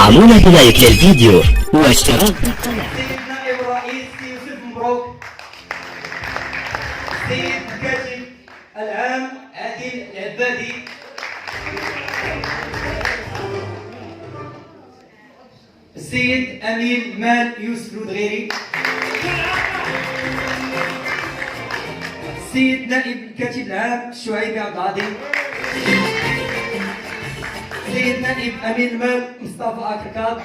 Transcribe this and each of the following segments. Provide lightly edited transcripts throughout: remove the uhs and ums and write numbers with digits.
ادعمونا بلايك للفيديو واشتراك بالقناة. سيد نائب الرئيس يوسف مبروك، سيد الكاتب العام عادل العبادي، السيد امين المال يوسف الودغيري، السيد نائب الكاتب العام شعيب عبد العظيم، السيد نائب امين المال مصطفى اكركاب،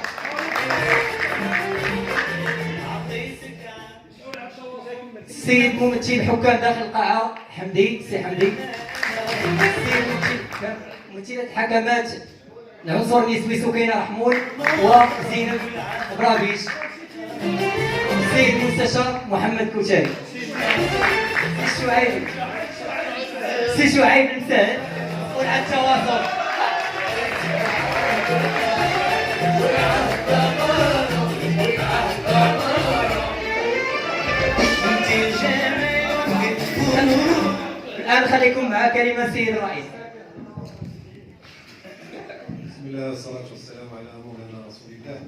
السيد ممثل حكام داخل القاعة حمدي سي حمدي، السيد ممثلة حكمات العنصر النسوي سكينة رحمون وزينب برابيش، السيد المستشار محمد كوتاري، سي شعيب المساعد وعلى التواصل. الآن خليكم مع كلمة السيد الرئيس. بسم الله والصلاة والسلام على مولانا رسول الله.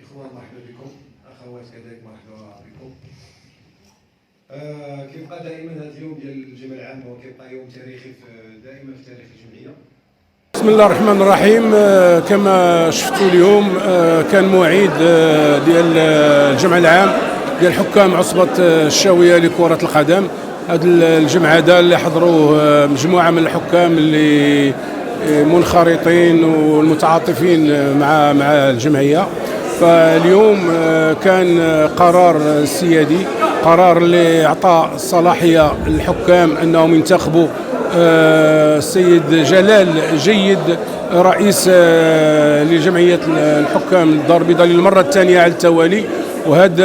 إخوان مرحبا بكم، أخوات كذلك مرحبا بكم. كيبقى دائما هذا اليوم ديال الجمعية العامة وكيبقى يوم تاريخي دائما في تاريخ الجمعية. بسم الله الرحمن الرحيم. كما شفتوا اليوم كان موعد ديال الجمع العام ديال حكام عصبة الشاوية لكرة القدم. هذا الجمع هذا اللي حضروه مجموعة من الحكام اللي منخرطين والمتعاطفين مع الجمعية. فاليوم كان قرار سيادي، قرار اللي اعطى الصلاحية للحكام انهم ينتخبوا السيد جلال جيد رئيس لجمعية الحكام الدار البيضاء للمرة الثانية على التوالي. وهذا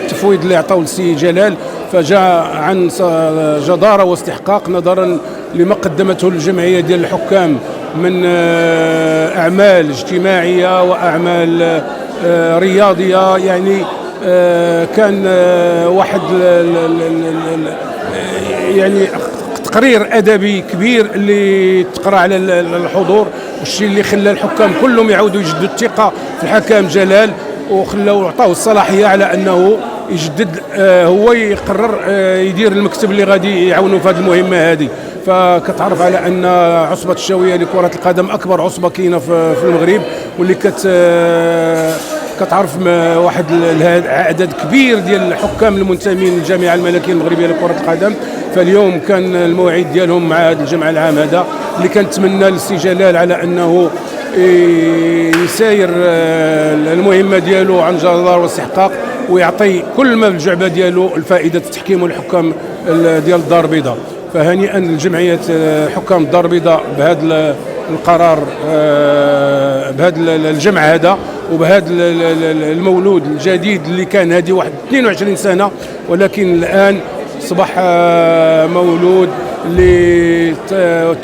التفويض اللي عطاو للسيد جلال فجاء عن جدارة واستحقاق نظرا لما قدمته الجمعية ديال الحكام من أعمال اجتماعية وأعمال رياضية. يعني كان واحد يعني تقرير أدبي كبير اللي تقرأ على الحضور، والشيء اللي خلى الحكام كلهم يعودوا يجدوا الثقة في الحكام جلال، وخلاو عطاوه الصلاحية على أنه يجدد هو يقرر يدير المكتب اللي غادي يعاونوا في هذه المهمة هذه. فكتعرف على أن عصبة الشاوية لكرة القدم أكبر عصبة كاينة في المغرب، واللي كتعرف واحد عدد كبير ديال الحكام المنتمين للجامعة الملكية المغربية لكرة القدم. فاليوم كان الموعد ديالهم مع هذا الجمع العام هذا اللي كنتمنى للسي جلال على أنه يساير المهمة ديالو عن جدار واستحقاق، ويعطي كل ما بالجعبة ديالو الفائدة التحكيم والحكام ديال الدار البيضاء. فهنيئا لجمعية حكام الدار البيضاء بهذا القرار، بهذا الجمع هذا وبهذا المولود الجديد اللي كان هذه واحد 22 سنة، ولكن الآن أصبح مولود اللي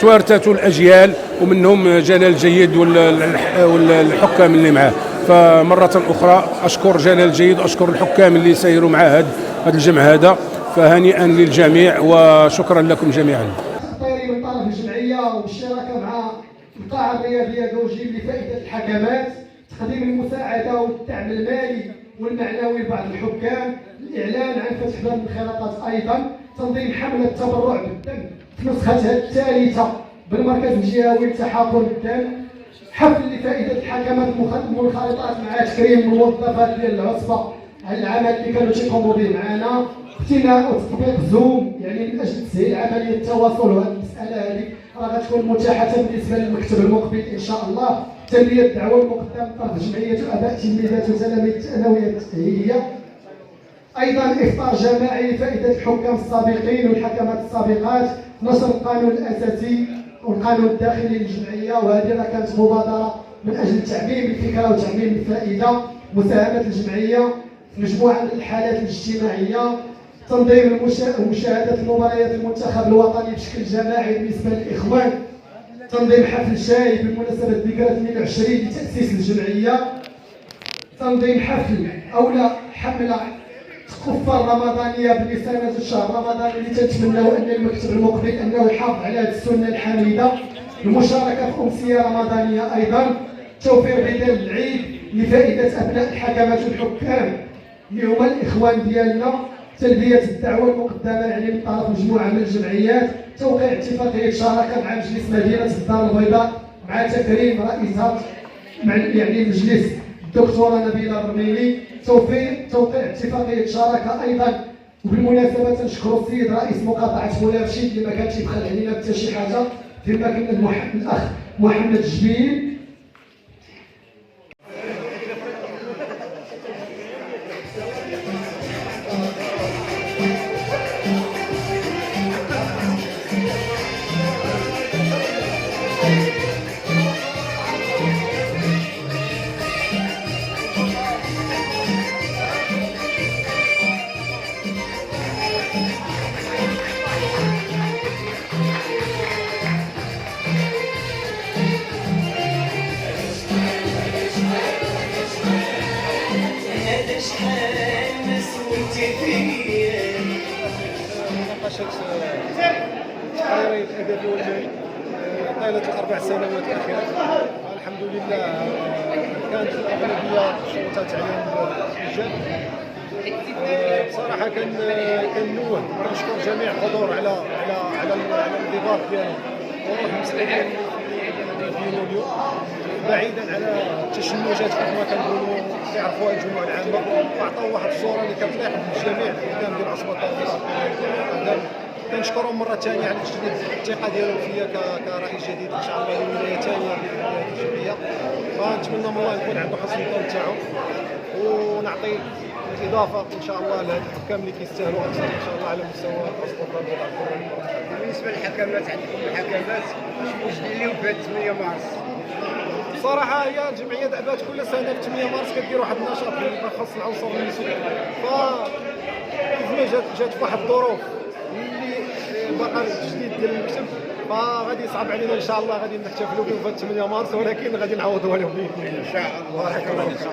توارثته الأجيال ومنهم جلال جيد والحكام اللي معاه. فمرة أخرى أشكر جلال جيد وأشكر الحكام اللي سيروا مع هذا الجمع هذا. فهنيئا للجميع وشكرا لكم جميعا. التقرير من طرف الجمعية وبالشراكة مع القاعة الرياضية دوجيب لفائدة الحكمات، تقديم المساعدة والدعم المالي والمعنوي لبعض الحكام، الإعلان عن فتح باب الانخراطات، أيضا تنظيم حملة تبرع بالدم في نسختها الثالثة بالمركز الجهوي لتحاضر الدم، حفل لفائدة الحكمات المنخرطات مع تكريم الموظفات ديال العصبة على العمل اللي كانوا تيقوموا به معنا، اقتناء وتطبيق زوم يعني من اجل تسهيل عمليه التواصل. وهذه المساله هذه راه غتكون متاحه بالنسبه للمكتب المقبل ان شاء الله. تلبيه الدعوه المقدمه من طرف جمعيه اباء تلميذات وتلاميذ الثانويه التاهيليه. ايضا افطار جماعي لفائده الحكام السابقين والحكمات السابقات، نشر القانون الاساسي والقانون الداخلي للجمعيه، وهذه راه كانت مبادره من اجل تعميم الفكره وتعميم الفائده. مساهمه الجمعيه في مجموعه من الحالات الاجتماعيه، تنظيم ومشاهدة المباريات المنتخب الوطني بشكل جماعي بالنسبة للإخوان، تنظيم حفل شاي بمناسبة ذكرى 22 لتأسيس الجمعية، تنظيم حفل أو لا حملة الصفة الرمضانية بمساندة الشهر رمضان اللي تنتمناو أن المكتب المقبل أنه يحافظ على هذه السنة الحميدة. المشاركة في أمسية رمضانية أيضا، توفير بدل العيد لفائدة أبناء الحكمات والحكام اللي هما الإخوان ديالنا، تلبية الدعوة المقدمة يعني من طرف مجموعة من الجمعيات، توقيع اتفاقية شراكة مع مجلس مدينة الدار البيضاء مع تكريم رئيسها مع يعني المجلس الدكتورة نبيلة الرميلي، توقيع اتفاقية شراكة أيضا. وبالمناسبة تنشكر السيد رئيس مقاطعة مولاي رشيد اللي ما كانش يبخل علينا حتى شي حاجة، فيما كان الأخ محمد الجبيل. ناقشت التحرير الادبي والمالي طيله الاربع سنوات الاخيره. الحمد لله كانت الاغلبيه صوتت عليهم الايجاب. بصراحه كنوه كنشكر جميع الحضور على الانضباط ديالهم وروح المسؤولين اللي كاينين اليوم، بعيدا على التشنجات كيف ما كنقولوا كيعرفوها الجموع العامه، وعطاو واحد الصوره اللي كتليق بالجميع قدام ديال عصبه التوفيق. كنشكرهم مره ثانيه على تجديد الثقه ديالهم فيا كرئيس جديد ان شاء الله للولايه ثانيه الجمعيه. فنتمنى من الله يكون عنده حسن الظن تاعو ونعطي الاضافه ان شاء الله لهاد الحكام اللي كيستاهلوا اكثر ان شاء الله على مستوى السلطه الوطنيه. بالنسبه للحكامات عندكم الحكامات شنو جديد لهم في 8 مارس؟ بصراحه هي الجمعيه دابا كل سنه في 8 مارس كدير واحد النشاط اللي خاص العنصر النسوي، ف كيف ما جات في واحد الظروف اللي باقا التجديد ديال المكتب، فغادي يصعب علينا ان شاء الله غادي نحتفلوا بهم في 8 مارس، ولكن غادي نعوضوها لهم باذن الله ان شاء الله. بارك الله فيك.